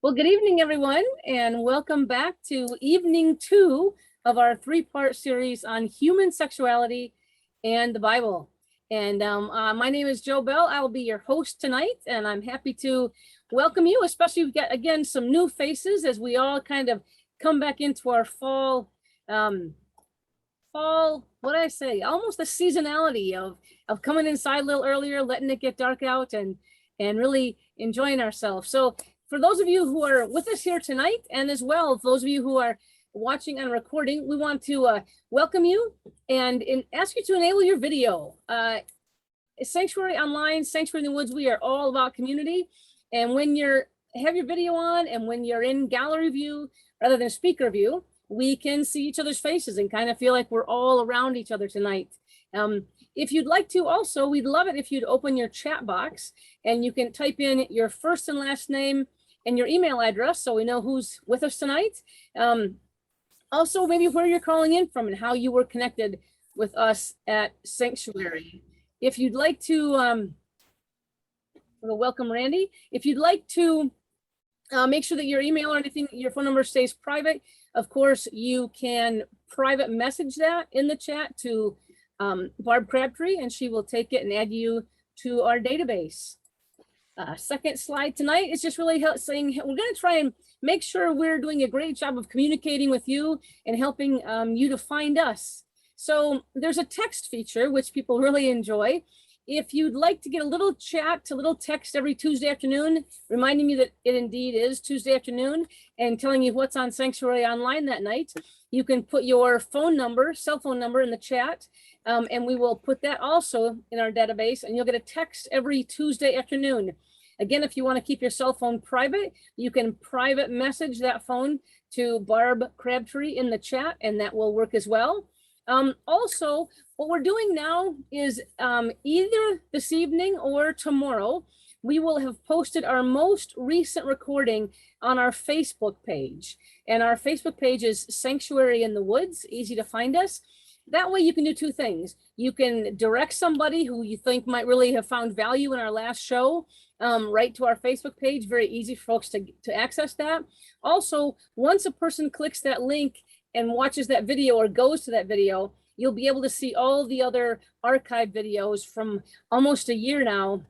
Well, good evening, everyone, and welcome back to evening 2 of our 3-part series on human sexuality and the Bible. And my name is Jo Bell. I will be your host tonight, and I'm happy to welcome you, especially we've got, again, some new faces as we all kind of come back into our fall, what did I say? Almost the seasonality of coming inside a little earlier, letting it get dark out, and really enjoying ourselves. So for those of you who are with us here tonight, and as well, those of you who are watching and recording, we want to welcome you and ask you to enable your video. Sanctuary Online, Sanctuary in the Woods, we are all about community. And when have your video on and when you're in gallery view rather than speaker view, we can see each other's faces and kind of feel like we're all around each other tonight. If you'd like to also, we'd love it if you'd open your chat box and you can type in your first and last name and your email address so we know who's with us tonight. Also, maybe where you're calling in from and how you were connected with us at Sanctuary. If you'd like to, welcome Randy. If you'd like to make sure that your email or anything, your phone number stays private, of course, you can private message that in the chat to Barb Crabtree, and she will take it and add you to our database. Second slide tonight is just really saying we're going to try and make sure we're doing a great job of communicating with you and helping you to find us. So there's a text feature, which people really enjoy. If you'd like to get a little chat, a little text every Tuesday afternoon, reminding you that it indeed is Tuesday afternoon and telling you what's on Sanctuary Online that night, you can put your phone number, cell phone number in the chat, and we will put that also in our database, and you'll get a text every Tuesday afternoon. Again, if you want to keep your cell phone private, you can private message that phone to Barb Crabtree in the chat, and that will work as well. Also, what we're doing now is either this evening or tomorrow, we will have posted our most recent recording on our Facebook page. And our Facebook page is Sanctuary in the Woods, easy to find us. That way you can do two things. You can direct somebody who you think might really have found value in our last show right to our Facebook page. Very easy for folks to access that. Also, once a person clicks that link and watches that video or goes to that video, you'll be able to see all the other archive videos from almost a year now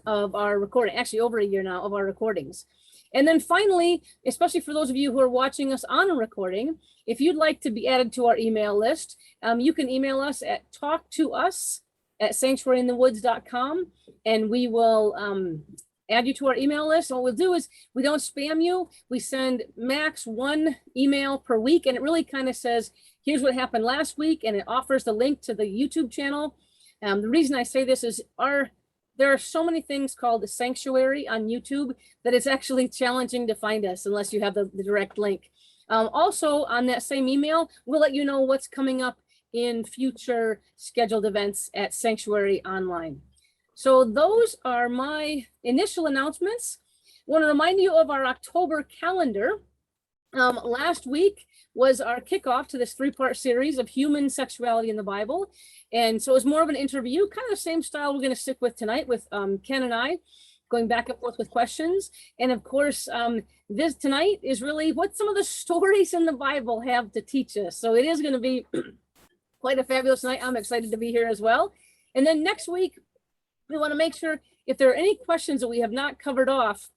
of our recording, actually over a year now of our recordings. And then finally, especially for those of you who are watching us on a recording, if you'd like to be added to our email list, you can email us at talktous@sanctuaryinthewoods.com, and we will add you to our email list. What we'll do is we don't spam you. We send max 1 email per week, and it really kind of says, here's what happened last week, and it offers the link to the YouTube channel. The reason I say this is there are so many things called the Sanctuary on YouTube that it's actually challenging to find us unless you have the direct link. Also, on that same email, we'll let you know what's coming up in future scheduled events at Sanctuary Online. So those are my initial announcements. I want to remind you of our October calendar. Last week was our kickoff to this 3-part series of human sexuality in the Bible. And so it was more of an interview, kind of the same style we're going to stick with tonight with Ken and I, going back and forth with questions. And of course, this tonight is really what some of the stories in the Bible have to teach us. So it is going to be quite a fabulous night. I'm excited to be here as well. And then next week, we want to make sure if there are any questions that we have not covered off,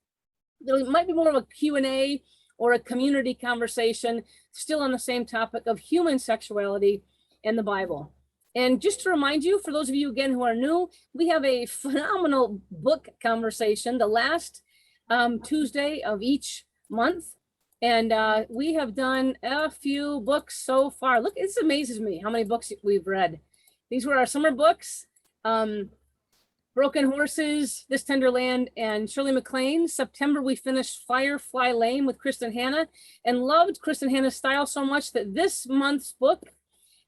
there might be more of a Q&A or a community conversation still on the same topic of human sexuality and the Bible. And just to remind you, for those of you again who are new, we have a phenomenal book conversation the last Tuesday of each month. And we have done a few books so far. Look, it amazes me how many books we've read. These were our summer books. Broken Horses, This Tender Land, and Shirley MacLaine. September, we finished Firefly Lane with Kristen Hanna and loved Kristen Hanna's style so much that this month's book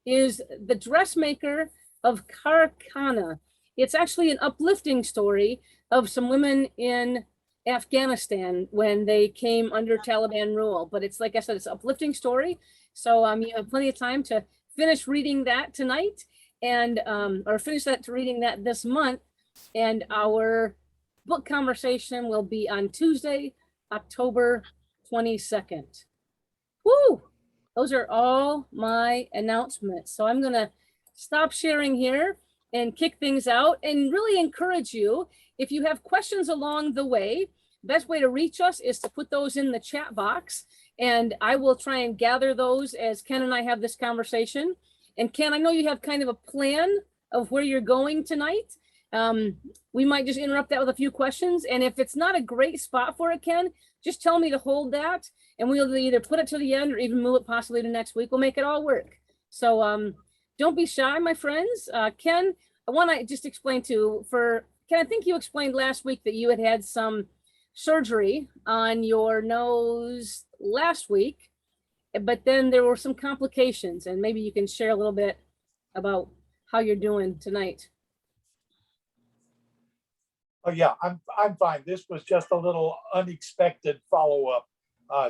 is The Dressmaker of Karakana. It's actually an uplifting story of some women in Afghanistan when they came under Taliban rule. But it's, like I said, it's an uplifting story. So you have plenty of time to finish reading that tonight and or finish reading that this month. And our book conversation will be on Tuesday, October 22nd. Woo! Those are all my announcements. So I'm going to stop sharing here and kick things out and really encourage you, if you have questions along the way, best way to reach us is to put those in the chat box, and I will try and gather those as Ken and I have this conversation. And Ken, I know you have kind of a plan of where you're going tonight. We might just interrupt that with a few questions. And if it's not a great spot for it, Ken, just tell me to hold that, and we'll either put it to the end or even move it possibly to next week. We'll make it all work. So don't be shy, my friends. Ken, I want to just explain Ken, I think you explained last week that you had some surgery on your nose last week, but then there were some complications, and maybe you can share a little bit about how you're doing tonight. Oh yeah, I'm fine. This was just a little unexpected follow-up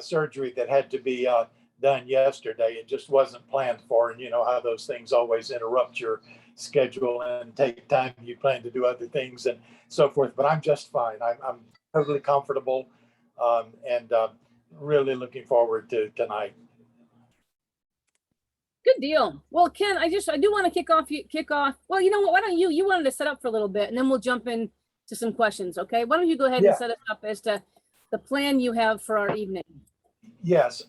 surgery that had to be done yesterday. It just wasn't planned for, and you know how those things always interrupt your schedule and take time you plan to do other things and so forth. But I'm just fine. I'm totally comfortable, and really looking forward to tonight. Good deal. Well, Ken, I do want to kick off. Well, you know what? Why don't you wanted to set up for a little bit, and then we'll jump in to some questions. Okay. Why don't you go ahead and set us up as to the plan you have for our evening? Yes.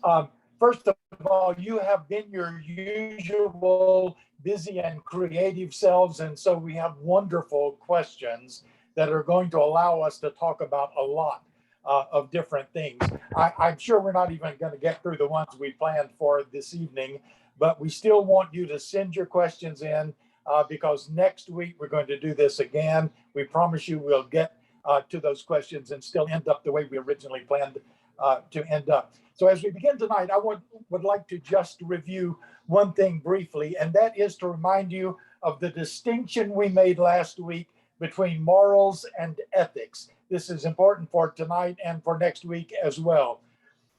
First of all, you have been your usual busy and creative selves, and so we have wonderful questions that are going to allow us to talk about a lot of different things. I'm sure we're not even going to get through the ones we planned for this evening, but we still want you to send your questions in because next week we're going to do this again. We promise you we'll get to those questions and still end up the way we originally planned to end up. So as we begin tonight, I would like to just review one thing briefly, and that is to remind you of the distinction we made last week between morals and ethics. This is important for tonight and for next week as well.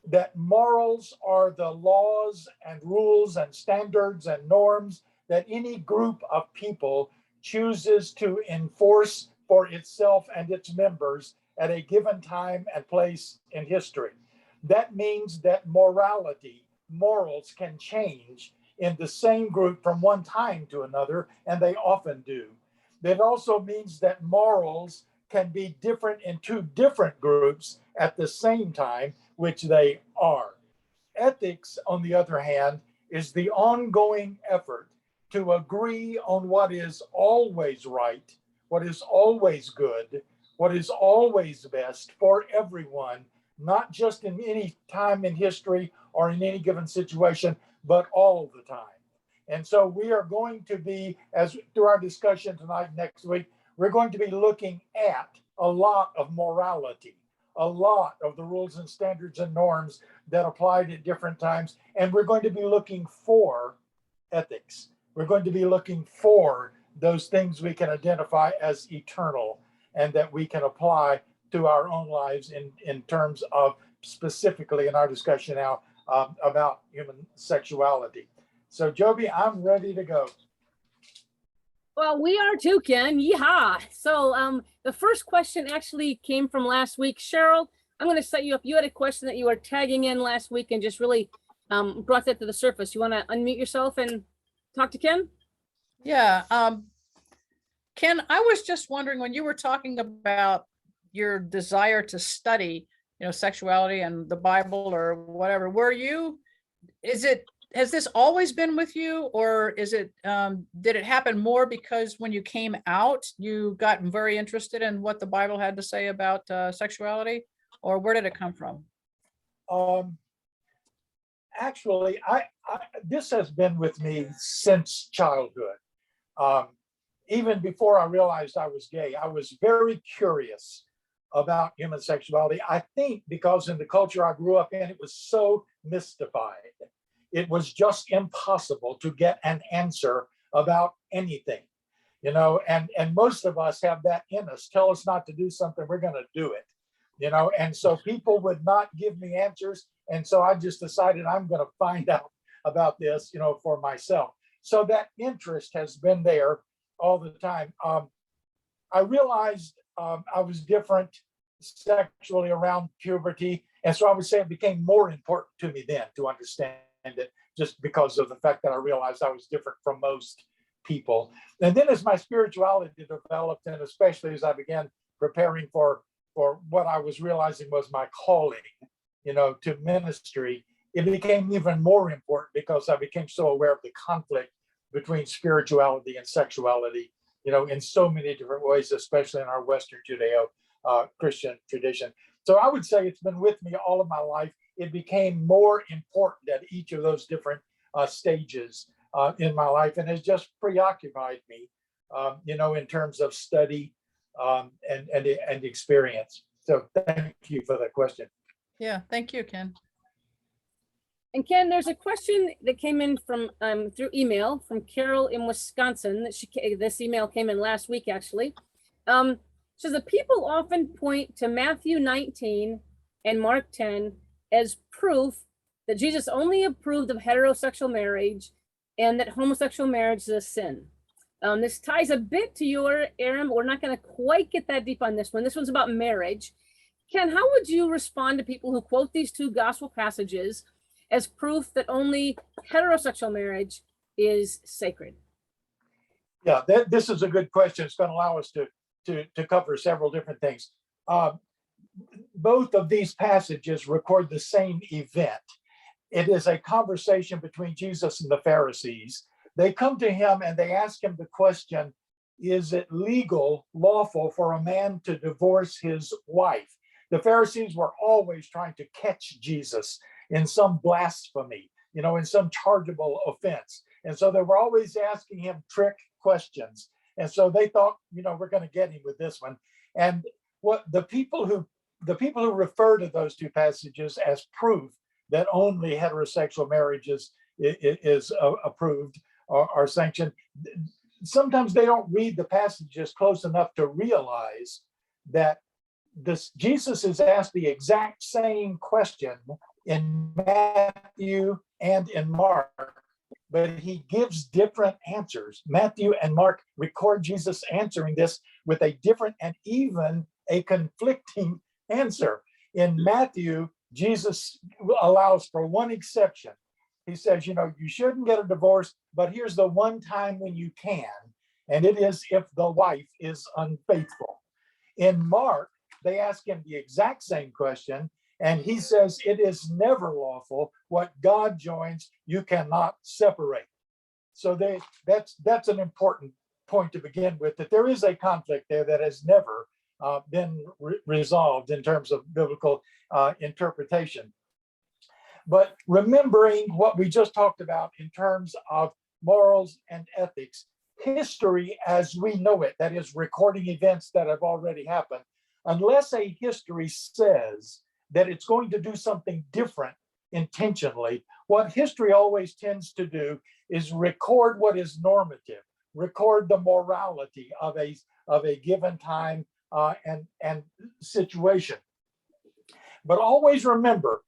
That morals are the laws and rules and standards and norms that any group of people chooses to enforce for itself and its members at a given time and place in history. That means that morals can change in the same group from one time to another, and they often do. That also means that morals can be different in two different groups at the same time, which they are. Ethics, on the other hand, is the ongoing effort to agree on what is always right, what is always good, what is always best for everyone, not just in any time in history or in any given situation, but all the time. And so we are going to be, as through our discussion tonight, next week, we're going to be looking at a lot of morality, a lot of the rules and standards and norms that applied at different times. And we're going to be looking for ethics. We're going to be looking for those things we can identify as eternal and that we can apply to our own lives in terms of specifically in our discussion now about human sexuality. So Joby, I'm ready to go. Well, we are too, Ken. Yeehaw. So the first question actually came from last week. Cheryl, I'm going to set you up. You had a question that you were tagging in last week and just really brought that to the surface. You want to unmute yourself and talk to Ken? Yeah. Ken, I was just wondering, when you were talking about your desire to study, sexuality and the Bible or whatever, has this always been with you, or did it happen more because when you came out, you got very interested in what the Bible had to say about sexuality, or where did it come from? Actually, this has been with me since childhood. Even before I realized I was gay, I was very curious about human sexuality. I think because in the culture I grew up in, it was so mystified. It was just impossible to get an answer about anything, and most of us have that in us. Tell us not to do something, we're going to do it, and so people would not give me answers. And so I just decided I'm going to find out about this, for myself. So that interest has been there all the time. I realized I was different sexually around puberty. And so I would say it became more important to me then to understand it, just because of the fact that I realized I was different from most people. And then as my spirituality developed, and especially as I began preparing for what I was realizing was my calling, to ministry, it became even more important because I became so aware of the conflict between spirituality and sexuality, in so many different ways, especially in our Western Judeo-Christian tradition. So I would say it's been with me all of my life. It became more important at each of those different stages in my life, and has just preoccupied me, in terms of study and experience. So thank you for that question. Yeah, thank you, Ken. And Ken, there's a question that came in from through email from Carol in Wisconsin. This email came in last week, actually. So the people often point to Matthew 19 and Mark 10 as proof that Jesus only approved of heterosexual marriage and that homosexual marriage is a sin. This ties a bit to your, Aaron, but we're not going to quite get that deep on this one. This one's about marriage. Ken, how would you respond to people who quote these two gospel passages as proof that only heterosexual marriage is sacred? Yeah, this is a good question. It's going to allow us to cover several different things. Both of these passages record the same event. It is a conversation between Jesus and the Pharisees. They come to him and they ask him the question, is it legal, lawful for a man to divorce his wife? The Pharisees were always trying to catch Jesus in some blasphemy, in some chargeable offense. And so they were always asking him trick questions. And so they thought, we're going to get him with this one. And what the people who refer to those two passages as proof that only heterosexual marriage is approved or sanctioned, sometimes they don't read the passages close enough to realize that Jesus is asked the exact same question in Matthew and in Mark, but he gives different answers. Matthew and Mark record Jesus answering this with a different and even a conflicting answer. In Matthew, Jesus allows for one exception. He says, you shouldn't get a divorce, but here's the one time when you can, and it is if the wife is unfaithful. In Mark, they ask him the exact same question, and he says, it is never lawful. What God joins, you cannot separate. So that's an important point to begin with, that there is a conflict there that has never been resolved in terms of biblical interpretation. But remembering what we just talked about in terms of morals and ethics, history as we know it, that is recording events that have already happened, unless a history says that it's going to do something different intentionally, what history always tends to do is record what is normative, record the morality of a given time and situation. But always remember,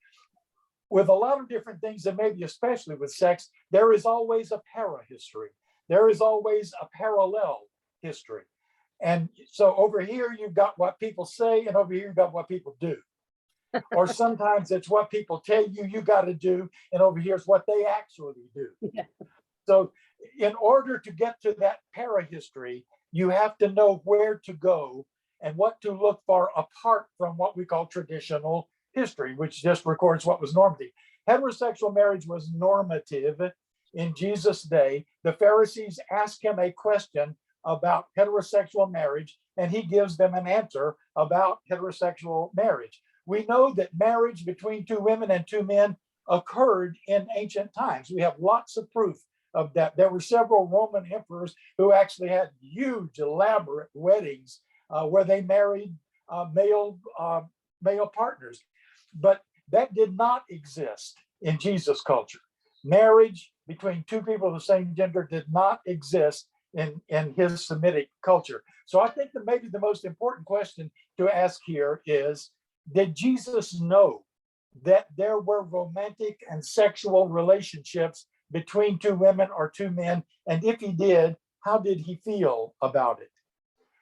with a lot of different things, and maybe especially with sex, there is always a para-history. There is always a parallel history. And so over here, you've got what people say, and over here, you've got what people do. Or sometimes it's what people tell you got to do, and over here's what they actually do. Yeah. So in order to get to that para-history, you have to know where to go and what to look for apart from what we call traditional history, which just records what was normative. Heterosexual marriage was normative in Jesus' day. The Pharisees ask him a question about heterosexual marriage, and he gives them an answer about heterosexual marriage. We know that marriage between two women and two men occurred in ancient times. We have lots of proof of that. There were several Roman emperors who actually had huge, elaborate weddings where they married male partners. But that did not exist in Jesus' culture. Marriage between two people of the same gender did not exist in his Semitic culture. So I think that maybe the most important question to ask here is, did Jesus know that there were romantic and sexual relationships between two women or two men? And if he did, how did he feel about it?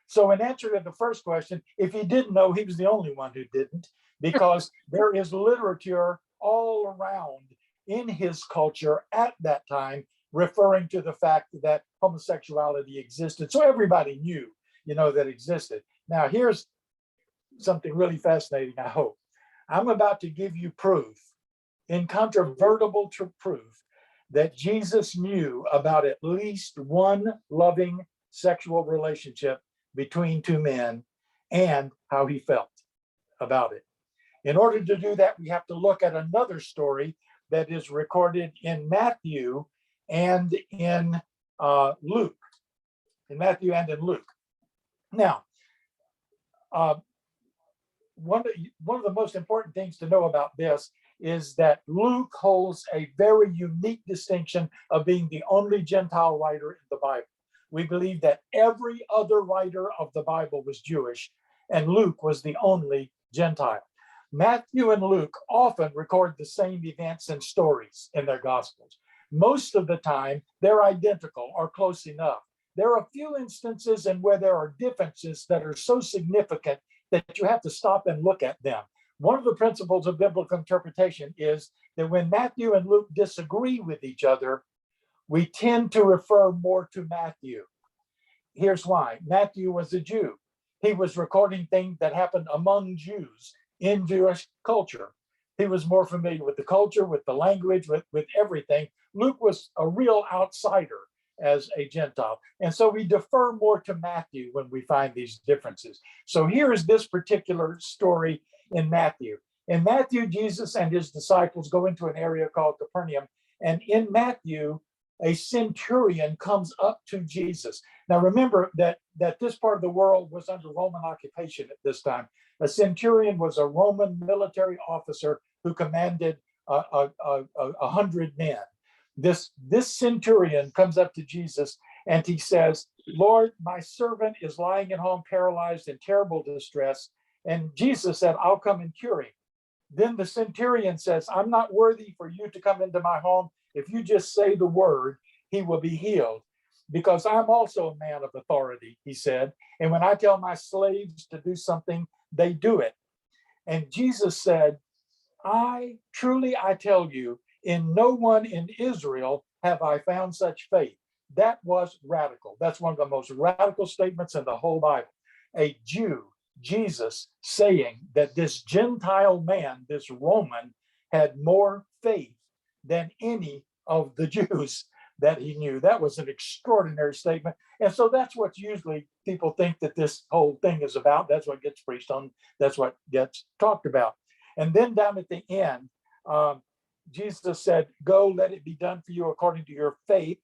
So in answer to the first question, if he didn't know, he was the only one who didn't, because there is literature all around in his culture at that time referring to the fact that homosexuality existed. So everybody knew, that existed. Now, here's something really fascinating, I hope. I'm about to give you proof, incontrovertible proof, that Jesus knew about at least one loving sexual relationship between two men and how he felt about it. In order to do that, we have to look at another story that is recorded in Matthew and in Luke. In Matthew and in Luke. Now, one of the most important things to know about this is that Luke holds a very unique distinction of being the only Gentile writer in the Bible. We believe that every other writer of the Bible was Jewish, and Luke was the only Gentile. Matthew and Luke often record the same events and stories in their Gospels. Most of the time, they're identical or close enough. There are a few instances in where there are differences that are so significant that you have to stop and look at them. One of the principles of biblical interpretation is that when Matthew and Luke disagree with each other, we tend to refer more to Matthew. Here's why. Matthew was a Jew. He was recording things that happened among Jews in Jewish culture. He was more familiar with the culture, with the language, with everything. Luke was a real outsider as a Gentile. And so we defer more to Matthew when we find these differences. So here's this particular story in Matthew. In Matthew, Jesus and his disciples go into an area called Capernaum. And in Matthew, a centurion comes up to Jesus. Now remember that this part of the world was under Roman occupation at this time. A centurion was a Roman military officer who commanded 100 men. This centurion comes up to Jesus and he says, "Lord, my servant is lying at home paralyzed in terrible distress." And Jesus said, "I'll come and cure him." Then the centurion says, "I'm not worthy for you to come into my home. If you just say the word, he will be healed. Because I'm also a man of authority," he said. "And when I tell my slaves to do something, they do it." And Jesus said, I tell you, in no one in Israel have I found such faith." That was radical. That's one of the most radical statements in the whole Bible. A Jew, Jesus, saying that this Gentile man, this Roman, had more faith than any of the Jews that he knew. That was an extraordinary statement. And so that's what usually people think that this whole thing is about. That's what gets preached on. That's what gets talked about. And then down at the end, Jesus said, "Go, let it be done for you according to your faith."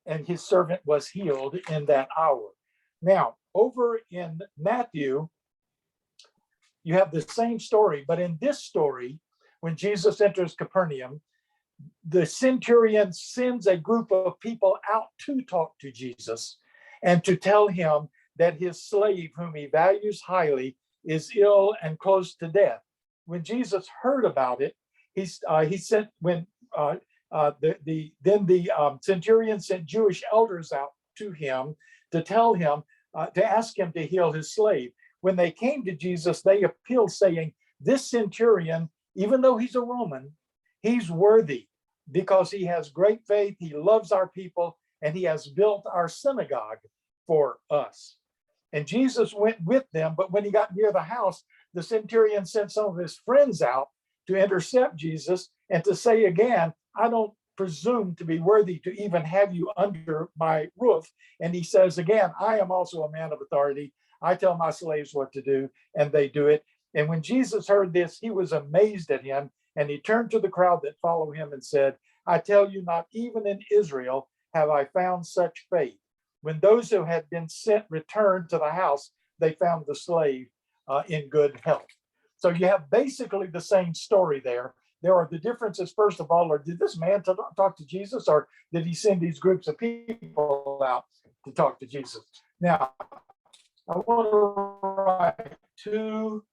And his servant was healed in that hour. Now, over in Matthew, you have the same story. But in this story, when Jesus enters Capernaum, the centurion sends a group of people out to talk to Jesus and to tell him that his slave, whom he values highly, is ill and close to death. When Jesus heard about it, he sent the centurion sent Jewish elders out to him to tell him to ask him to heal his slave. When they came to Jesus, they appealed, saying, "This centurion, even though he's a Roman, he's worthy because he has great faith, he loves our people, and he has built our synagogue for us." And Jesus went with them, but when he got near the house, the centurion sent some of his friends out to intercept Jesus and to say again, "I don't presume to be worthy to even have you under my roof." And he says again, "I am also a man of authority. I tell my slaves what to do, and they do it." And when Jesus heard this, he was amazed at him, and he turned to the crowd that followed him and said, "I tell you, not even in Israel have I found such faith." When those who had been sent returned to the house, they found the slave in good health. So you have basically the same story there. There are the differences, first of all, or did this man talk to Jesus, or did he send these groups of people out to talk to Jesus? Now, I want to write two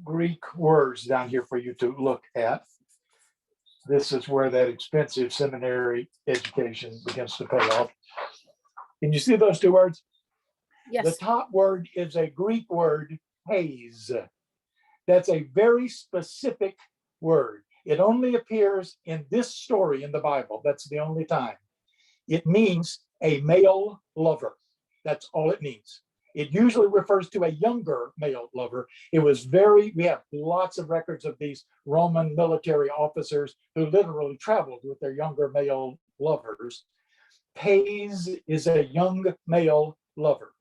Greek words down here for you to look at. This is where that expensive seminary education begins to pay off. Can you see those two words? Yes. The top word is a Greek word, haze. That's a very specific word. It only appears in this story in the Bible. That's the only time. It means a male lover. That's all it means. It usually refers to a younger male lover. We have lots of records of these Roman military officers who literally traveled with their younger male lovers. Pays is a young male lover.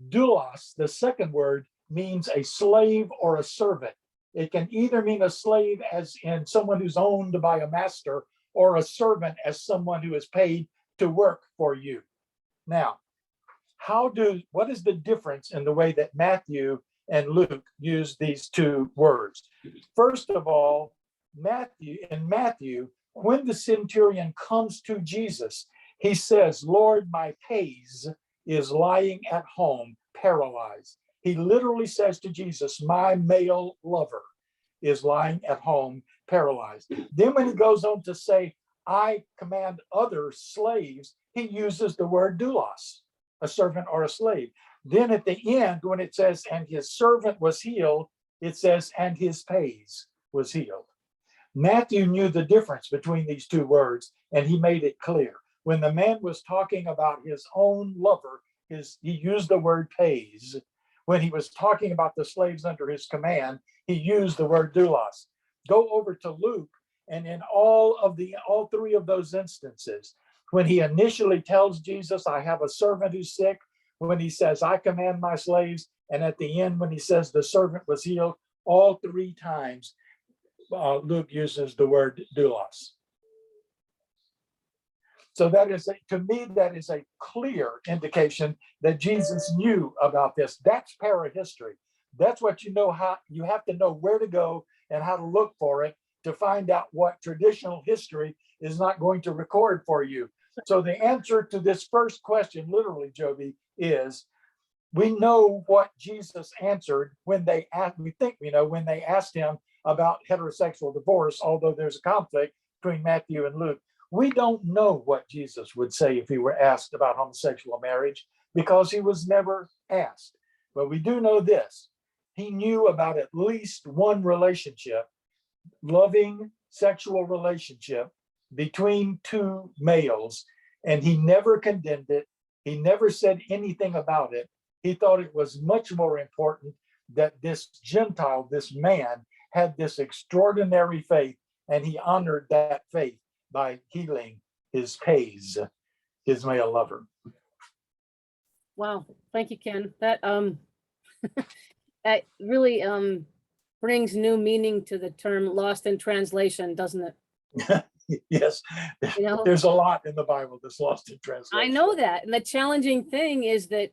Doulos, the second word, means a slave or a servant. It can either mean a slave as in someone who's owned by a master, or a servant as someone who is paid to work for you. Now, what is the difference in the way that Matthew and Luke use these two words? First of all, in Matthew, when the centurion comes to Jesus, he says, Lord, my pays is lying at home, paralyzed. He literally says to Jesus, my male lover is lying at home, paralyzed. Then when he goes on to say, I command other slaves, he uses the word doulos, a servant or a slave. Then at the end, when it says, and his servant was healed, it says, and his pays was healed. Matthew knew the difference between these two words, and he made it clear. When the man was talking about his own lover, he used the word pays. When he was talking about the slaves under his command, he used the word doulos. Go over to Luke, and in all three of those instances, when he initially tells Jesus, I have a servant who's sick, when he says, I command my slaves, and at the end, when he says the servant was healed, all three times, Luke uses the word doulos. So to me, that is a clear indication that Jesus knew about this. That's parahistory. That's what you have to know where to go and how to look for it to find out what traditional history is not going to record for you. So the answer to this first question, literally, Joby, is we know what Jesus answered when they asked him about heterosexual divorce, although there's a conflict between Matthew and Luke. We don't know what Jesus would say if he were asked about homosexual marriage because he was never asked. But we do know this. He knew about at least one relationship, loving sexual relationship between two males, and he never condemned it. He never said anything about it. He thought it was much more important that this Gentile, this man, had this extraordinary faith, and he honored that faith by healing his pays, his male lover. Wow, thank you, Ken. That that really brings new meaning to the term lost in translation, doesn't it? Yes, there's a lot in the Bible that's lost in translation. I know that, and the challenging thing is that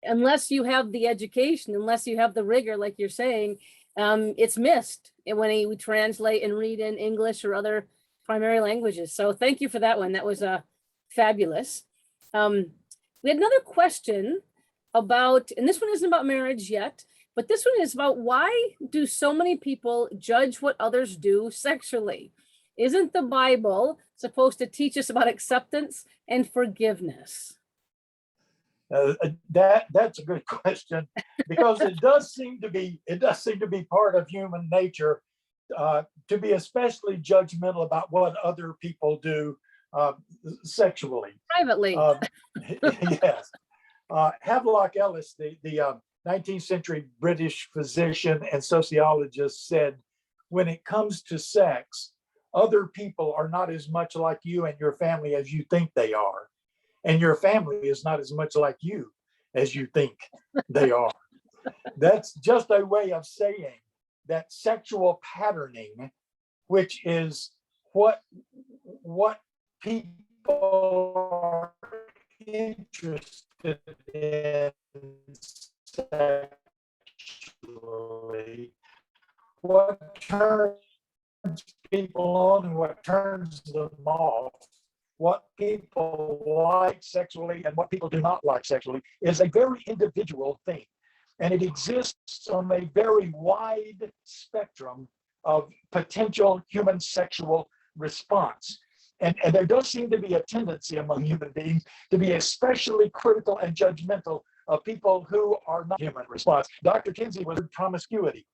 unless you have the education, unless you have the rigor, like you're saying, it's missed when we translate and read in English or other primary languages. So thank you for that one. That was fabulous. We had another question about, and this one isn't about marriage yet, but this one is about why do so many people judge what others do sexually? Isn't the Bible supposed to teach us about acceptance and forgiveness? That's a good question, because it does seem to be part of human nature to be especially judgmental about what other people do sexually. Privately. Yes. Havelock Ellis, the 19th century British physician and sociologist, said, when it comes to sex, other people are not as much like you and your family as you think they are. And your family is not as much like you as you think they are. That's just a way of saying that sexual patterning, which is what people are interested in sexually, what turns people on and what turns them off, what people like sexually and what people do not like sexually, is a very individual thing. And it exists on a very wide spectrum of potential human sexual response. And there does seem to be a tendency among human beings to be especially critical and judgmental of people who are not human response. Dr. Kinsey was promiscuity,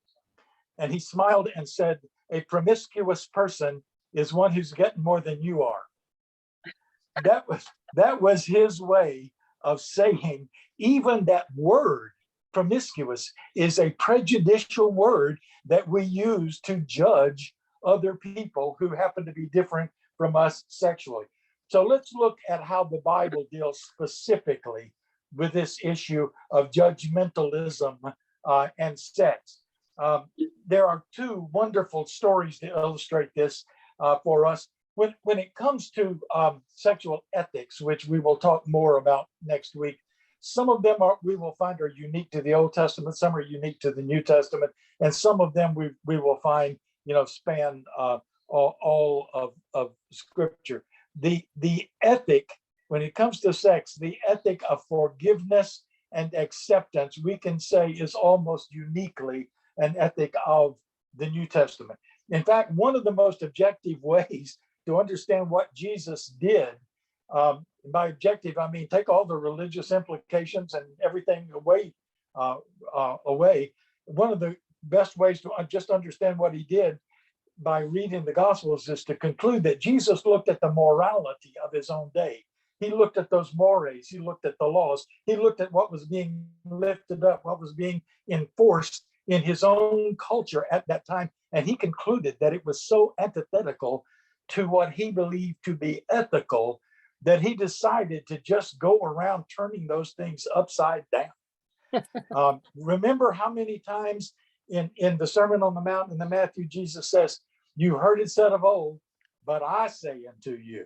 and he smiled and said, a promiscuous person is one who's getting more than you are. That was his way of saying even that word promiscuous is a prejudicial word that we use to judge other people who happen to be different from us sexually. So let's look at how the Bible deals specifically with this issue of judgmentalism and sex. There are two wonderful stories to illustrate this for us. When it comes to sexual ethics, which we will talk more about next week, some of them we will find are unique to the Old Testament, some are unique to the New Testament, and some of them we will find, span all of Scripture. The ethic, when it comes to sex, the ethic of forgiveness and acceptance, we can say is almost uniquely an ethic of the New Testament. In fact, one of the most objective ways to understand what Jesus did, by objective, I mean take all the religious implications and everything away. One of the best ways to just understand what he did by reading the Gospels is to conclude that Jesus looked at the morality of his own day. He looked at those mores. He looked at the laws. He looked at what was being lifted up, what was being enforced in his own culture at that time. And he concluded that it was so antithetical to what he believed to be ethical that he decided to just go around turning those things upside down. Remember how many times in the Sermon on the Mount in the Matthew, Jesus says, you heard it said of old, but I say unto you.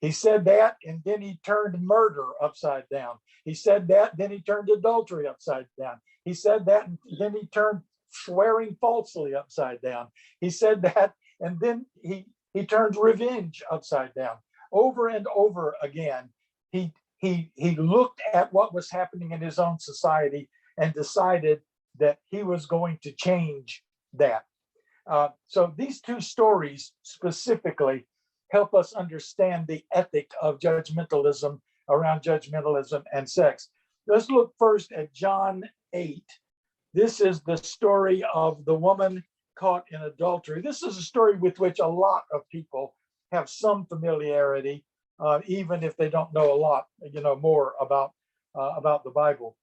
He said that, and then he turned murder upside down. He said that, then he turned adultery upside down. He said that, and then he turned swearing falsely upside down. He said that, and then he turned revenge upside down. Over and over again, he looked at what was happening in his own society and decided that he was going to change that. So these two stories specifically help us understand the ethic of judgmentalism around judgmentalism and sex. Let's look first at John 8. This is the story of the woman caught in adultery. This is a story with which a lot of people have some familiarity, even if they don't know a lot, more about the Bible.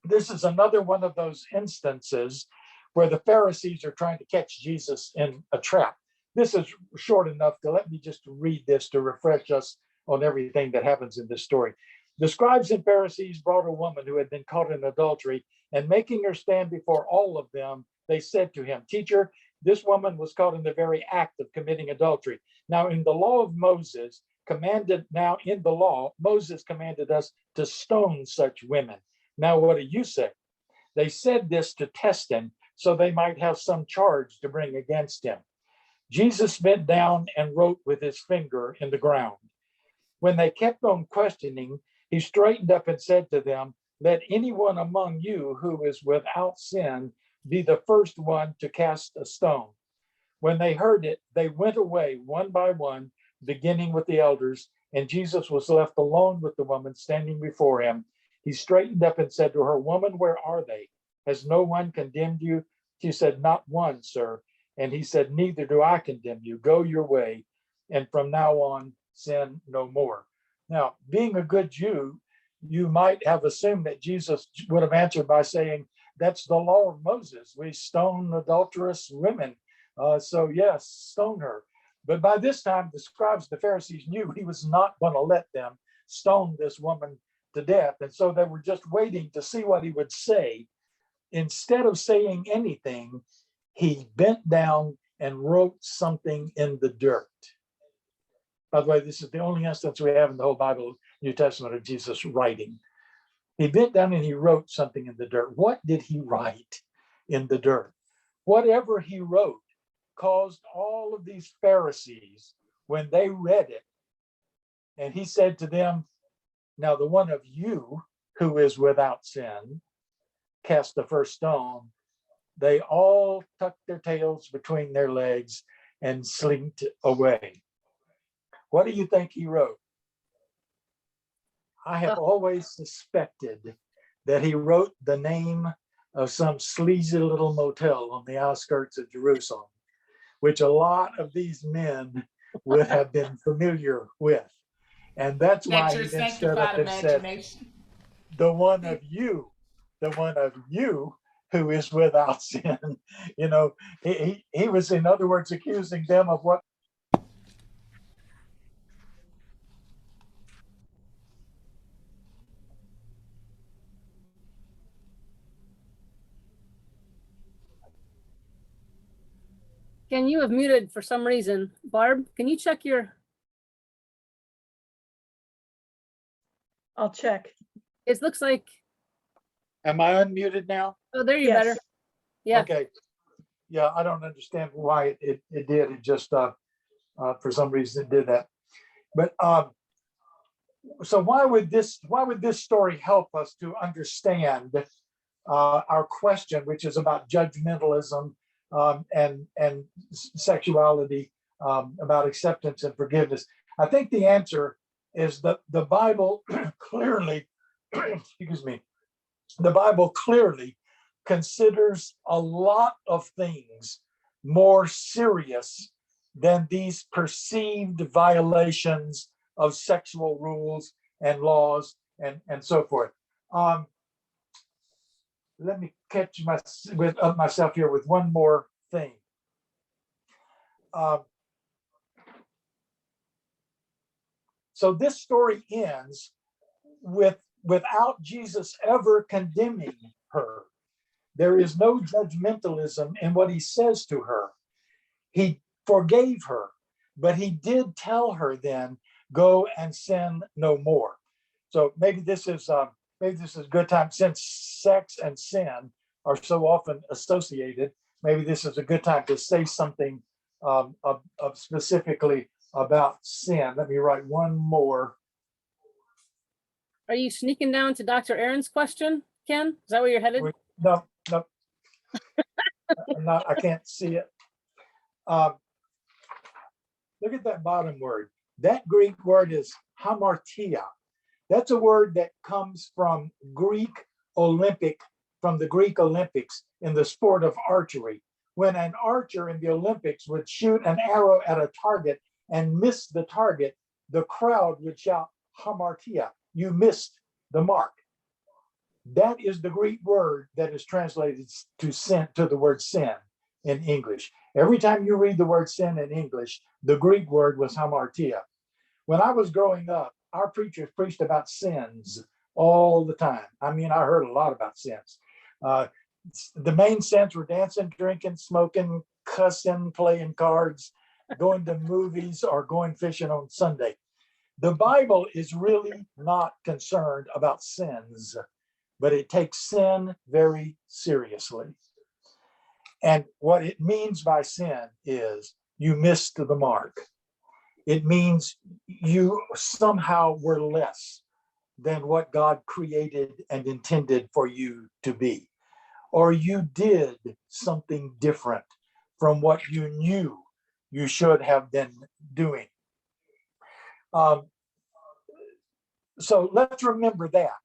This is another one of those instances where the Pharisees are trying to catch Jesus in a trap. This is short enough to let me just read this to refresh us on everything that happens in this story. The scribes and Pharisees brought a woman who had been caught in adultery, and making her stand before all of them, they said to him, Teacher, this woman was caught in the very act of committing adultery. Now, in the law of Moses, Moses commanded us to stone such women. Now, what do you say? They said this to test him, so they might have some charge to bring against him. Jesus bent down and wrote with his finger in the ground. When they kept on questioning, he straightened up and said to them, Let anyone among you who is without sin be the first one to cast a stone. When they heard it, they went away one by one, beginning with the elders, and Jesus was left alone with the woman standing before him. He straightened up and said to her, Woman, where are they? Has no one condemned you? She said, Not one, sir. And he said, Neither do I condemn you. Go your way, and from now on, sin no more. Now, being a good Jew, you might have assumed that Jesus would have answered by saying, That's the law of Moses. We stone adulterous women. So yes, stone her. But by this time, the scribes, the Pharisees knew he was not going to let them stone this woman to death. And so they were just waiting to see what he would say. Instead of saying anything, he bent down and wrote something in the dirt. By the way, this is the only instance we have in the whole Bible, New Testament, of Jesus writing. He bent down and he wrote something in the dirt. What did he write in the dirt? Whatever he wrote caused all of these Pharisees, when they read it, and he said to them, Now the one of you who is without sin, cast the first stone. They all tucked their tails between their legs and slinked away. What do you think he wrote? I have always suspected that he wrote the name of some sleazy little motel on the outskirts of Jerusalem, which a lot of these men would have been familiar with. And that's why That's he your then stood up sanctified and said, imagination. the one of you who is without sin. You know, he was, in other words, accusing them of what. Ken, you have muted for some reason. Barb, can you check your, I'll check. it looks like, Am I unmuted now? oh, there you Yes. better. Yeah. Okay. Yeah, I don't understand why it did. It just, for some reason it did that. But so why would this story help us to understand our question, which is about judgmentalism and sexuality, about acceptance and forgiveness? I think the answer is that the Bible clearly, excuse me, the Bible clearly considers a lot of things more serious than these perceived violations of sexual rules and laws and so forth. Let me catch myself here with one more thing. So this story ends without Jesus ever condemning her. There is no judgmentalism in what he says to her. He forgave her, but he did tell her then, go and sin no more. So maybe this is a good time, since sex and sin are so often associated. Maybe this is a good time to say something of specifically about sin. Let me write one more. Are you sneaking down to Dr. Aaron's question, Ken? Is that where you're headed? No. I'm not, I can't see it. Look at that bottom word. That Greek word is hamartia. That's a word that comes from the Greek Olympics in the sport of archery. When an archer in the Olympics would shoot an arrow at a target and miss the target, the crowd would shout hamartia. You missed the mark. That is the Greek word that is translated to sin, to the word sin in English. Every time you read the word sin in English, the Greek word was hamartia. When I was growing up, our preachers preached about sins all the time. I mean, I heard a lot about sins. The main sins were dancing, drinking, smoking, cussing, playing cards, going to movies, or going fishing on Sunday. The Bible is really not concerned about sins, but it takes sin very seriously. And what it means by sin is you missed the mark. It means you somehow were less than what God created and intended for you to be. Or you did something different from what you knew you should have been doing. So let's remember that.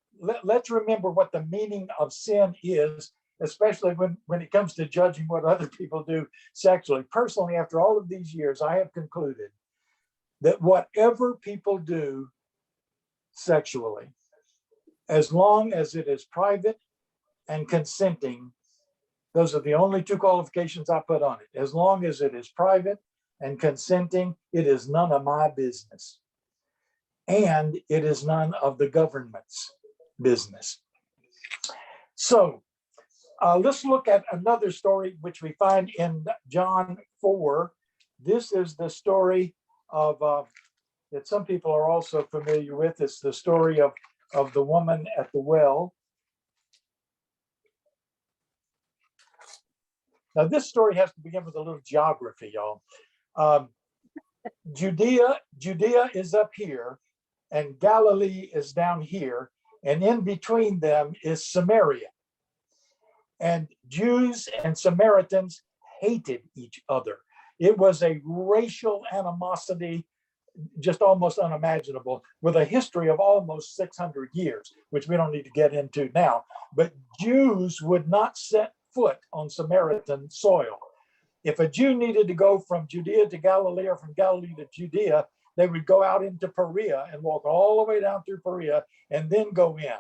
Let's remember what the meaning of sin is, especially when it comes to judging what other people do sexually. Personally, after all of these years, I have concluded that whatever people do sexually, as long as it is private and consenting, those are the only two qualifications I put on it. As long as it is private and consenting, it is none of my business. And it is none of the government's business. So let's look at another story which we find in John 4. This is the story of that some people are also familiar with. It's the story of the woman at the well. Now this story has to begin with a little geography, y'all. Judea is up here, and Galilee is down here, and in between them is Samaria. And Jews and Samaritans hated each other. It was a racial animosity just almost unimaginable, with a history of almost 600 years, which we don't need to get into now. But Jews would not set foot on Samaritan soil. If a Jew needed to go from Judea to Galilee or from Galilee to Judea, they would go out into Perea and walk all the way down through Perea and then go in.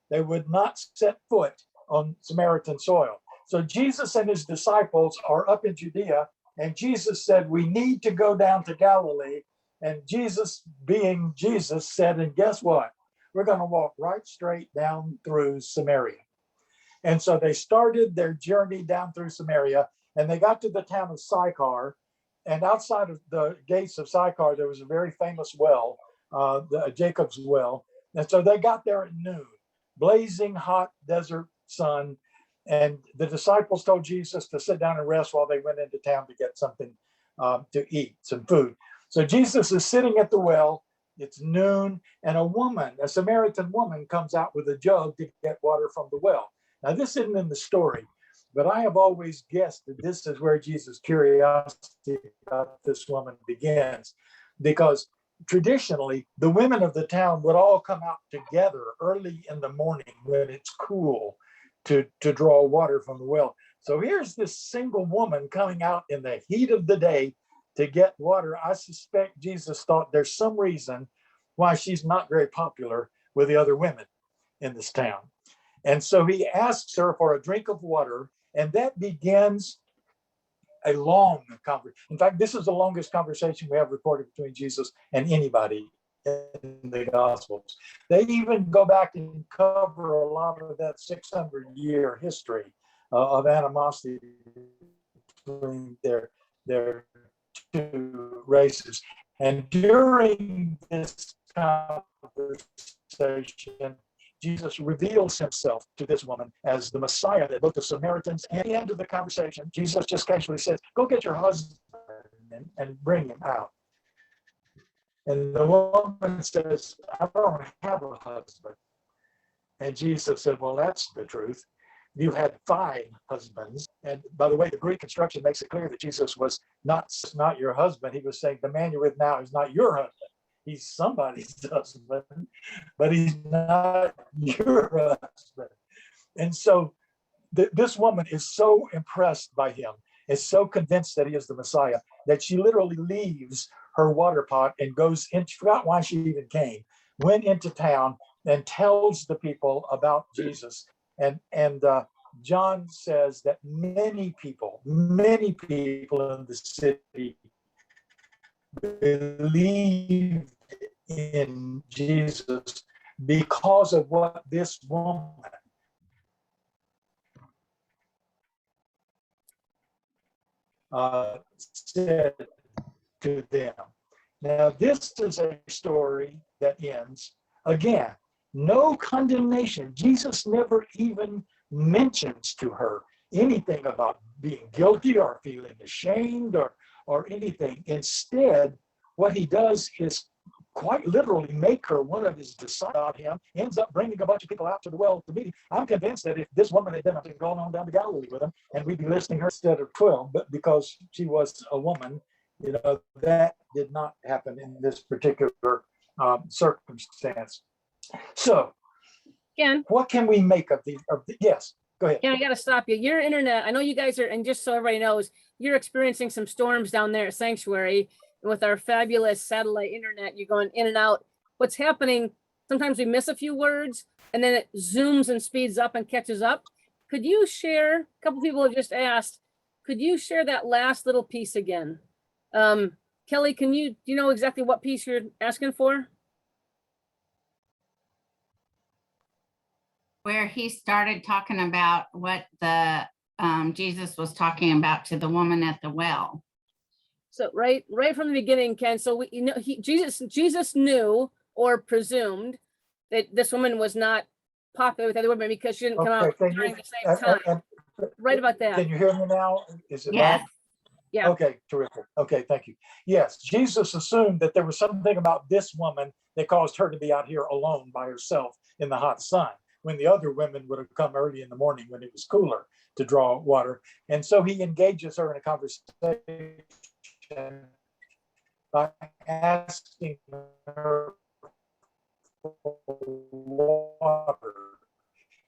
They would not set foot on Samaritan soil. So Jesus and his disciples are up in Judea, and Jesus said, we need to go down to Galilee. And Jesus, being Jesus, said, and guess what? We're going to walk right straight down through Samaria. And so they started their journey down through Samaria, and they got to the town of Sychar. And outside of the gates of Sychar, there was a very famous well, the Jacob's well. And so they got there at noon, blazing hot desert sun. And the disciples told Jesus to sit down and rest while they went into town to get something to eat, some food. So Jesus is sitting at the well. It's noon, and a Samaritan woman, comes out with a jug to get water from the well. Now, this isn't in the story, but I have always guessed that this is where Jesus' curiosity about this woman begins, because traditionally, the women of the town would all come out together early in the morning when it's cool to draw water from the well. So here's this single woman coming out in the heat of the day to get water. I suspect Jesus thought there's some reason why she's not very popular with the other women in this town. And so he asks her for a drink of water, and that begins a long conversation. In fact, this is the longest conversation we have recorded between Jesus and anybody in the Gospels. They even go back and cover a lot of that 600-year history of animosity between their two races. And during this conversation, Jesus reveals himself to this woman as the Messiah that both the Samaritans, and at the end of the conversation, Jesus just casually says, go get your husband and bring him out. And the woman says, I don't have a husband. And Jesus said, well, that's the truth. You had 5 husbands. And by the way, the Greek construction makes it clear that Jesus was not your husband. He was saying the man you're with now is not your husband. He's somebody's husband, but he's not your husband. And so this woman is so impressed by him, is so convinced that he is the Messiah, that she literally leaves her water pot and goes in. She forgot why she even came, went into town and tells the people about Jesus. And John says that many people in the city believed in Jesus because of what this woman said to them. Now, this is a story that ends, again, no condemnation. Jesus never even mentions to her anything about being guilty or feeling ashamed or anything. Instead, what he does is quite literally make her one of his disciples about him, ends up bringing a bunch of people out to the well to meet him. I'm convinced that if this woman had been going on down to Galilee with him, and we'd be listening her instead of 12, but because she was a woman, that did not happen in this particular circumstance. So, Ken, what can we make of the yes, go ahead. Ken, I got to stop you. Your internet, I know you guys are, and just so everybody knows, you're experiencing some storms down there at Sanctuary. With our fabulous satellite internet, you're going in and out. What's happening, sometimes we miss a few words, and then it zooms and speeds up and catches up. Could you share, a couple people have just asked, could you share that last little piece again? Kelly, do you know exactly what piece you're asking for? Where he started talking about what the Jesus was talking about to the woman at the well. So right from the beginning, Ken. So Jesus knew or presumed that this woman was not popular with other women because she didn't come out during the same time. Right about that. Can you hear me now? Is it Yes. back? Yeah. Okay, terrific. Okay, thank you. Yes, Jesus assumed that there was something about this woman that caused her to be out here alone by herself in the hot sun, when the other women would have come early in the morning when it was cooler to draw water. And so he engages her in a conversation by asking her for water.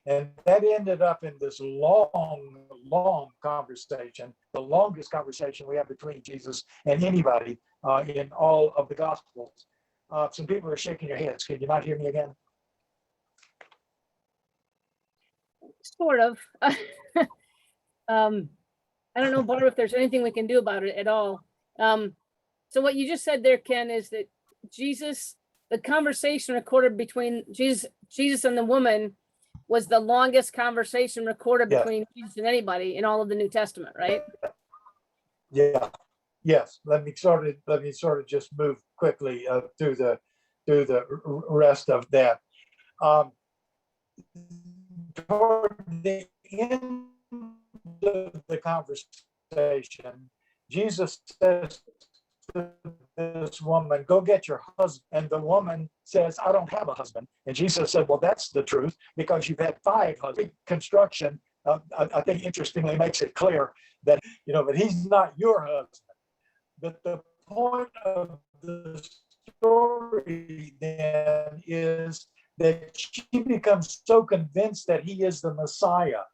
And that ended up in this long conversation, the longest conversation we have between Jesus and anybody in all of the Gospels. Some people are shaking their heads. Can you not hear me again? Sort of. I don't know, Barb, if there's anything we can do about it at all. So what you just said there, Ken, is that Jesus, the conversation recorded between Jesus and the woman was the longest conversation recorded Yeah. between Jesus and anybody in all of the New Testament, right? Yeah. Yes. Let me sort of just move quickly through the rest of that. Toward the end of the conversation, Jesus says to this woman, "Go get your husband." And the woman says, "I don't have a husband." And Jesus said, "Well, that's the truth, because you've had 5 husbands." Construction, I think, interestingly makes it clear that, but he's not your husband. But the point of the story then is that she becomes so convinced that he is the Messiah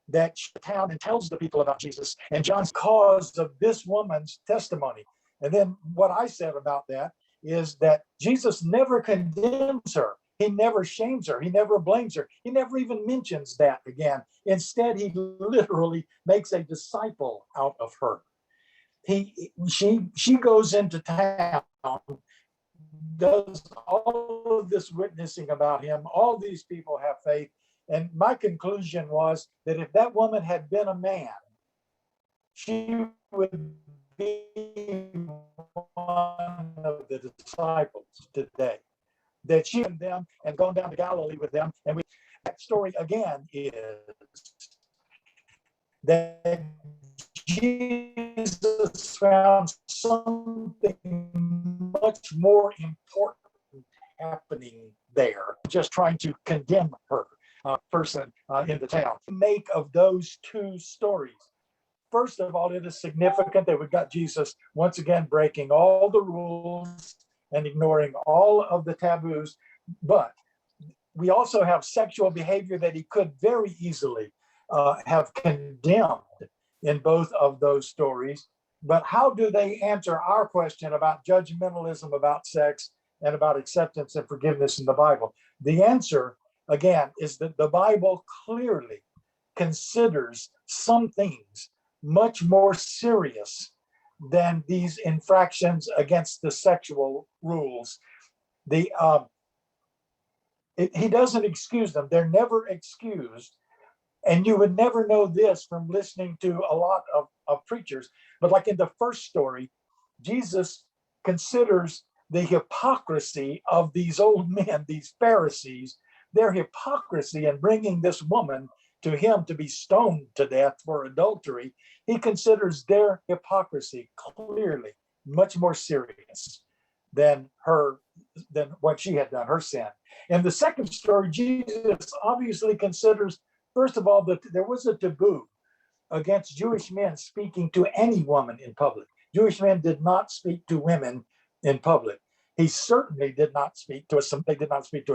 that she goes town and tells the people about Jesus and John's cause of this woman's testimony. And then what I said about that is that Jesus never condemns her. He never shames her. He never blames her. He never even mentions that again. Instead, he literally makes a disciple out of her. She goes into town, does all of this witnessing about him. All these people have faith. And my conclusion was that if that woman had been a man, she would be one of the disciples today. That she and them and gone down to Galilee with them. And that story again is that Jesus found something much more important happening there, just trying to condemn her person in the town. Make of those 2 stories. First of all, it is significant that we've got Jesus once again breaking all the rules and ignoring all of the taboos, but we also have sexual behavior that he could very easily have condemned in both of those stories. But how do they answer our question about judgmentalism, about sex, and about acceptance and forgiveness in the Bible? The answer, again, is that the Bible clearly considers some things much more serious than these infractions against the sexual rules. He doesn't excuse them. They're never excused. And you would never know this from listening to a lot of preachers. But like in the first story, Jesus considers the hypocrisy of these old men, these Pharisees, their hypocrisy in bringing this woman to him to be stoned to death for adultery. He considers their hypocrisy clearly much more serious than what she had done, her sin. In the second story, Jesus obviously considers, first of all, that there was a taboo against Jewish men speaking to any woman in public. Jewish men did not speak to women in public. He certainly did not speak to a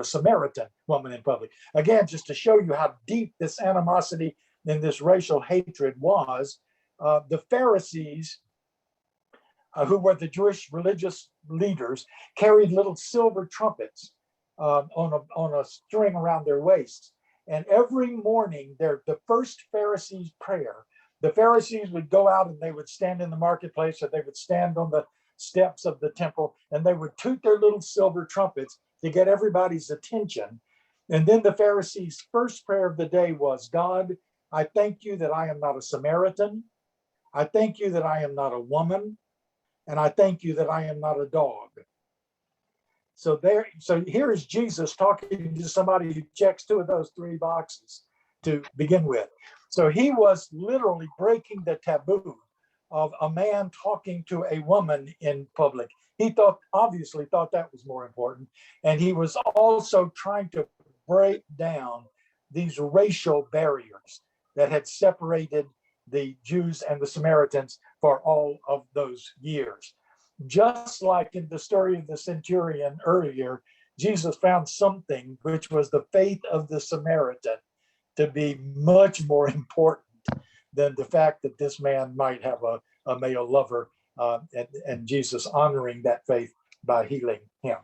Samaritan woman in public. Again, just to show you how deep this animosity and this racial hatred was, the Pharisees, who were the Jewish religious leaders, carried little silver trumpets on a string around their waists. And every morning, the first Pharisees' prayer, the Pharisees would go out and they would stand in the marketplace, or they would stand on the steps of the temple, and they would toot their little silver trumpets to get everybody's attention. And then the Pharisees' first prayer of the day was, "God, I thank you that I am not a Samaritan. I thank you that I am not a woman. And I thank you that I am not a dog." So here is Jesus talking to somebody who checks 2 of those 3 boxes to begin with. So he was literally breaking the taboo of a man talking to a woman in public. He obviously thought that was more important. And he was also trying to break down these racial barriers that had separated the Jews and the Samaritans for all of those years. just like in the story of the centurion earlier, Jesus found something, which was the faith of the Samaritan, to be much more important than the fact that this man might have a male lover, and Jesus honoring that faith by healing him.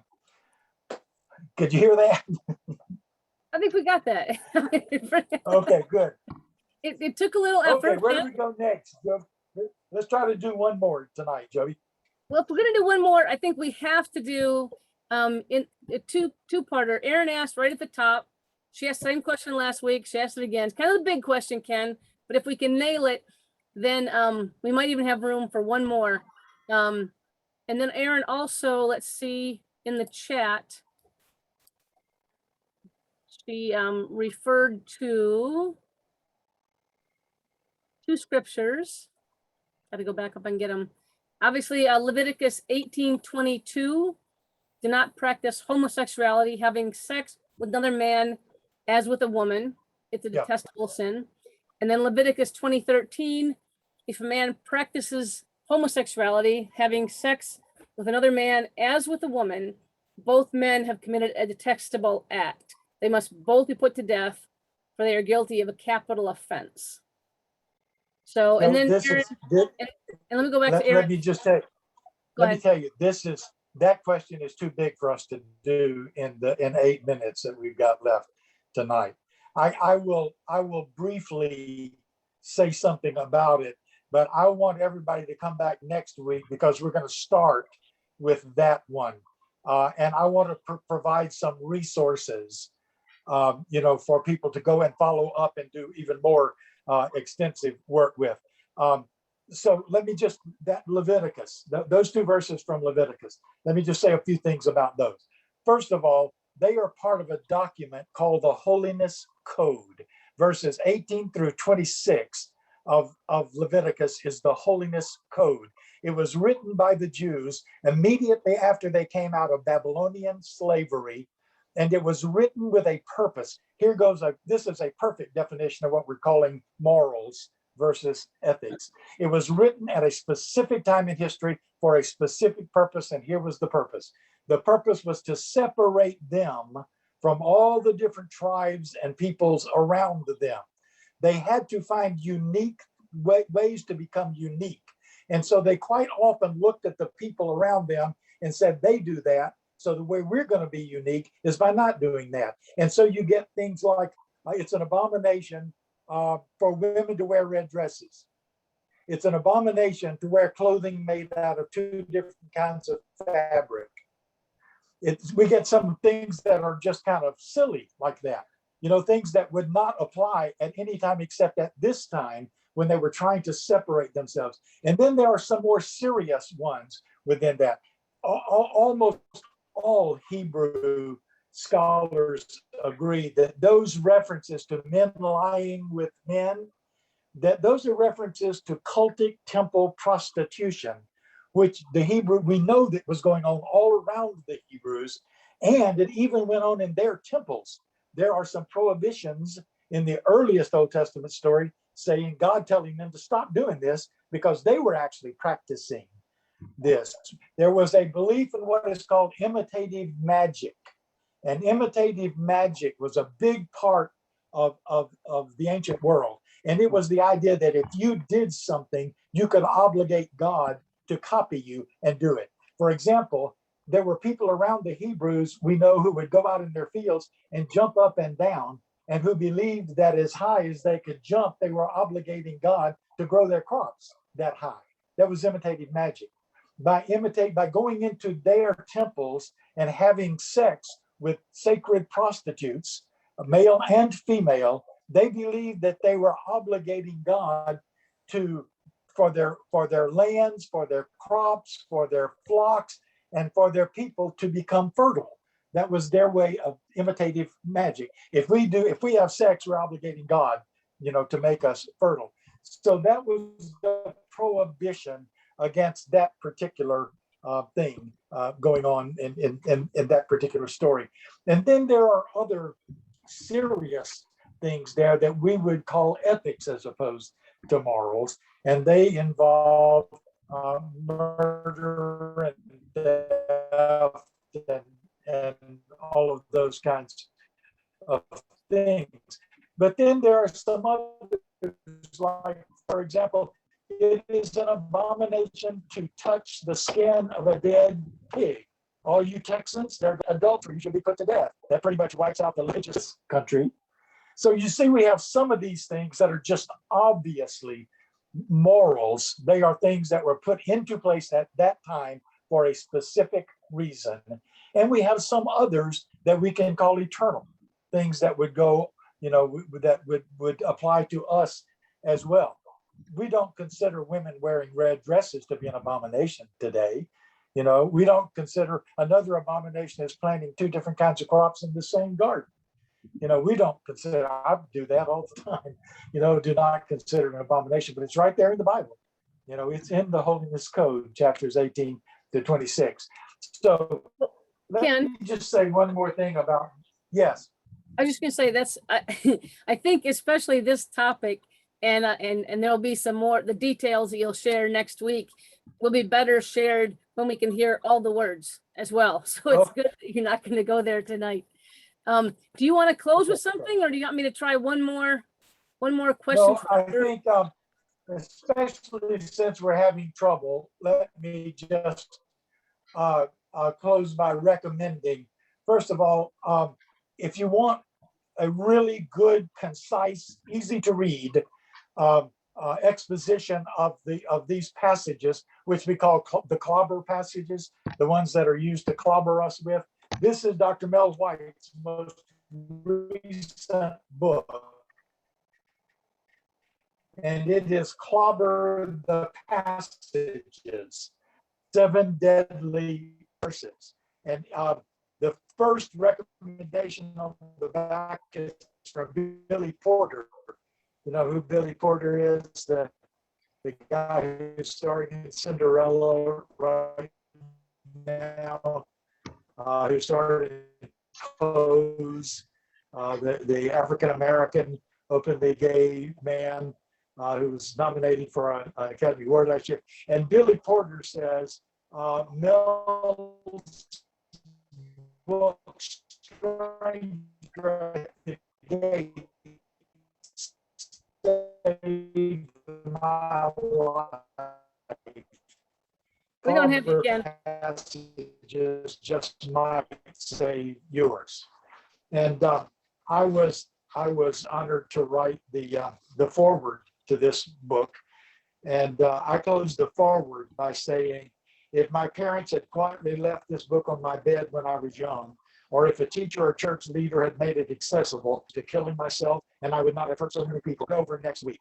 Could you hear that? I think we got that. Okay, good. It took a little Okay, effort. where do we go next, Joe? Let's try to do one more tonight, Joey. Well, if we're gonna do one more, I think we have to do in a two-parter. Erin asked right at the top. She asked the same question last week. She asked it again. It's kind of a big question, Ken, but if we can nail it, then we might even have room for one more. And then Erin also, let's see in the chat, she referred to two scriptures. Got to go back up and get them. Obviously, Leviticus 18:22, do not practice homosexuality, having sex with another man as with a woman. It's a detestable sin. And then Leviticus 20:13, if a man practices homosexuality, having sex with another man as with a woman, both men have committed a detestable act. They must both be put to death, for they are guilty of a capital offense. So, and then Erin, and let me go back to Erin. Let me just say, let me tell you, that question is too big for us to do in 8 minutes that we've got left tonight. I will briefly say something about it, but I want everybody to come back next week because we're going to start with that one. And I want to provide some resources, for people to go and follow up and do even more extensive work with. So let me just, that Leviticus, those two verses from Leviticus, let me just say a few things about those. First of all, they are part of a document called the Holiness Code. Verses 18 through 26 of Leviticus is the Holiness Code. It was written by the Jews immediately after they came out of Babylonian slavery, and it was written with a purpose. This is a perfect definition of what we're calling morals versus ethics. It was written at a specific time in history for a specific purpose, and here was the purpose. The purpose was to separate them from all the different tribes and peoples around them. They had to find unique ways to become unique. And so they quite often looked at the people around them and said, they do that, so the way we're going to be unique is by not doing that. And so you get things like, it's an abomination for women to wear red dresses. It's an abomination to wear clothing made out of two different kinds of fabric. We get some things that are just kind of silly like that. Things that would not apply at any time except at this time when they were trying to separate themselves. And then there are some more serious ones within that. Almost all Hebrew scholars agree that those references to men lying with men, that those are references to cultic temple prostitution, which we know that was going on all around the Hebrews, and it even went on in their temples. There are some prohibitions in the earliest Old Testament story saying, God telling them to stop doing this because they were actually practicing this. There was a belief in what is called imitative magic. And imitative magic was a big part of the ancient world. And it was the idea that if you did something, you could obligate God to copy you and do it. For example, there were people around the Hebrews we know who would go out in their fields and jump up and down, and who believed that as high as they could jump, they were obligating God to grow their crops that high. That was imitative magic. By going into their temples and having sex with sacred prostitutes, male and female, they believed that they were obligating God for their lands, for their crops, for their flocks, and for their people to become fertile. That was their way of imitative magic. If we have sex, we're obligating God, to make us fertile. So that was the prohibition against that particular thing going on in that particular story. And then there are other serious things there that we would call ethics as opposed to morals, and they involve murder and theft and all of those kinds of things. But then there are some others, like, for example, it is an abomination to touch the skin of a dead pig. All you Texans, they're adultery, you should be put to death. That pretty much wipes out the religious country. So you see, we have some of these things that are just obviously morals. They are things that were put into place at that time for a specific reason. And we have some others that we can call eternal, things that would go, that would apply to us as well. We don't consider women wearing red dresses to be an abomination today. We don't consider another abomination as planting two different kinds of crops in the same garden. We don't consider, I do that all the time, do not consider an abomination, but it's right there in the Bible. It's in the Holiness Code, chapters 18 to 26. So let Ken? me just say one more thing about, yes. I was just gonna say that's, I think especially this topic, and there'll be some more, the details that you'll share next week will be better shared when we can hear all the words as well. So it's good that you're not gonna go there tonight. Do you want to close with something, or do you want me to try one more question? No, I think, especially since we're having trouble, let me just close by recommending, first of all, if you want a really good, concise, easy to read exposition of these passages, which we call the clobber passages, the ones that are used to clobber us with, this is Dr. Mel White's most recent book. And it is Clobber the Passages, 7 Deadly Verses. And the first recommendation on the back is from Billy Porter. You know who Billy Porter is? The guy who's starring in Cinderella right now, who started in Clothes, the African-American openly gay man who was nominated for an Academy Award last year. And Billy Porter says, Mel's book, Stranger at the Gate, saved my life. We don't have you, Ken. Passages just might save yours. And I was honored to write the foreword to this book. And I closed the foreword by saying, if my parents had quietly left this book on my bed when I was young, or if a teacher or church leader had made it accessible to killing myself, and I would not have hurt so many people. Over next week,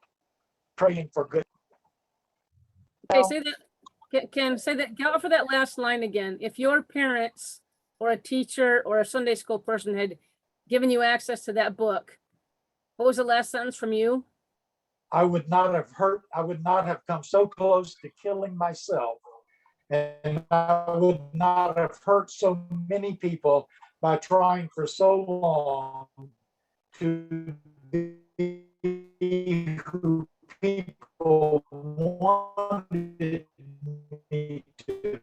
praying for good. Okay, say that, Ken, say that, go for that last line again. If your parents or a teacher or a Sunday school person had given you access to that book, what was the last sentence from you? I would not have come so close to killing myself. And I would not have hurt so many people by trying for so long to be who people wanted me to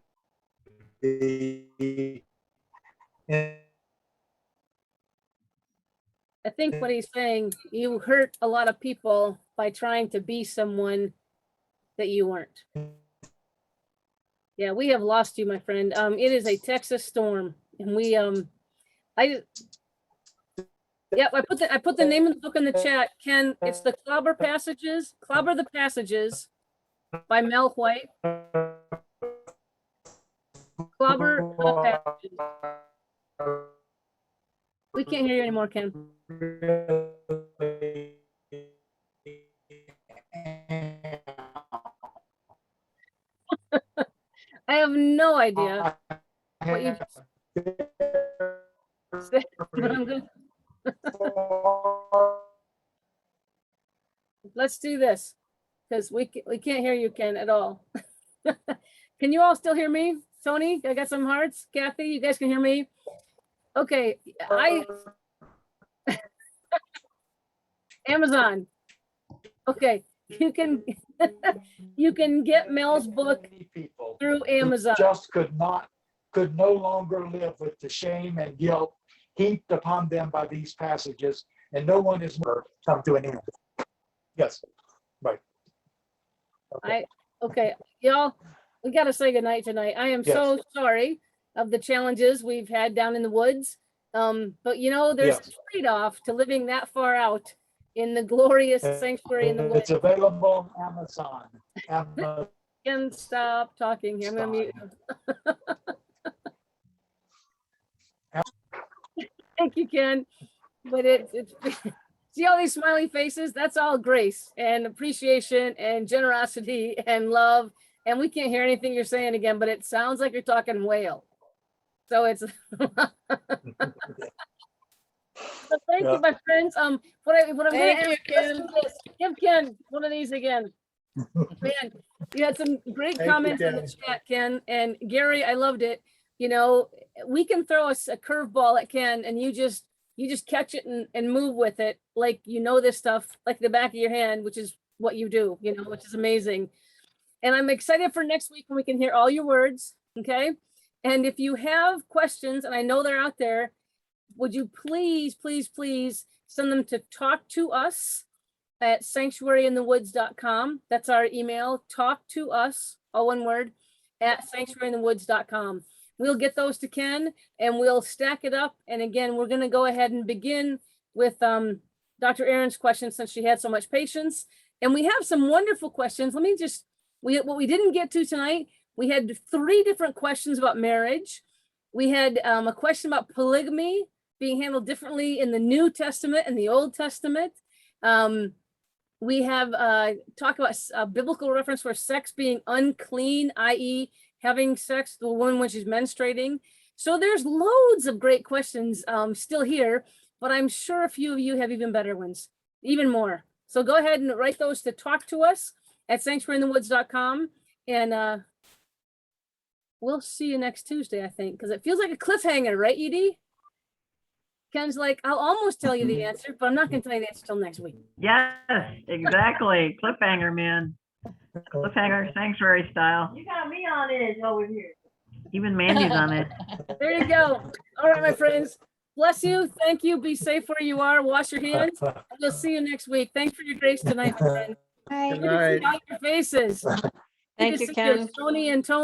be. I think what he's saying, you hurt a lot of people by trying to be someone that you weren't. Yeah, we have lost you, my friend. It is a Texas storm, and we I put the name of the book in the chat. Ken, it's the Clobber the Passages by Mel White. Clobber the Passages. We can't hear you anymore, Ken. I have no idea what you said. Let's do this, because we can't hear you, Ken, at all. Can you all still hear me? Tony, I got some hearts. Kathy, you guys can hear me? Okay, Amazon. Okay, you can you can get Mel's book Many people through who Amazon. just could no longer live with the shame and guilt heaped upon them by these passages, and no one is more come to an end. Yes, right. Okay, y'all, we gotta say goodnight tonight. I am so sorry of the challenges we've had down in the woods. But you know, there's Yes. a trade-off to living that far out in the glorious sanctuary in the woods. It's available on Amazon. Amazon. Can stop talking here. I'm gonna mute. Thank you, Ken. But it's see all these smiley faces? That's all grace and appreciation and generosity and love. And we can't hear anything you're saying again, but it sounds like you're talking whale. So it's so thank you, my friends. What I'm gonna Thank you, ask, Ken. let's do this. Give Ken one of these again. Man, you had some great Thank you, comments in the Ken. chat, Ken. And Gary, I loved it. You know, we can throw us a curveball at Ken and you just catch it and move with it like you know this stuff like the back of your hand, which is what you do, you know, which is amazing. And I'm excited for next week when we can hear all your words, okay? And if you have questions, and I know they're out there, would you please, please, please send them to talk to us at sanctuaryinthewoods.com. That's our email, talk to us, all one word, at sanctuaryinthewoods.com. We'll get those to Ken and we'll stack it up. And again, we're gonna go ahead and begin with Dr. Aaron's questions since she had so much patience. And we have some wonderful questions. Let me just, what we didn't get to tonight, we had 3 different questions about marriage. We had a question about polygamy being handled differently in the New Testament and the Old Testament. We have talked about a biblical reference for sex being unclean, i.e. having sex with the woman when she's menstruating. So there's loads of great questions still here, but I'm sure a few of you have even better ones, even more. So go ahead and write those to talk to us at sanctuaryinthewoods.com. And we'll see you next Tuesday, I think, because it feels like a cliffhanger, right, Edie? Ken's like, I'll almost tell you the answer, but I'm not going to tell you the answer till next week. Yes, exactly. Cliffhanger, man. Cliffhanger, sanctuary style. You got me on edge over here. Even Mandy's on it. There you go. All right, my friends. Bless you. Thank you. Be safe where you are. Wash your hands. And we'll see you next week. Thanks for your grace tonight, my friend. Good Good to see night. all your faces. Thank Good to you, see Ken. Tony and Tony.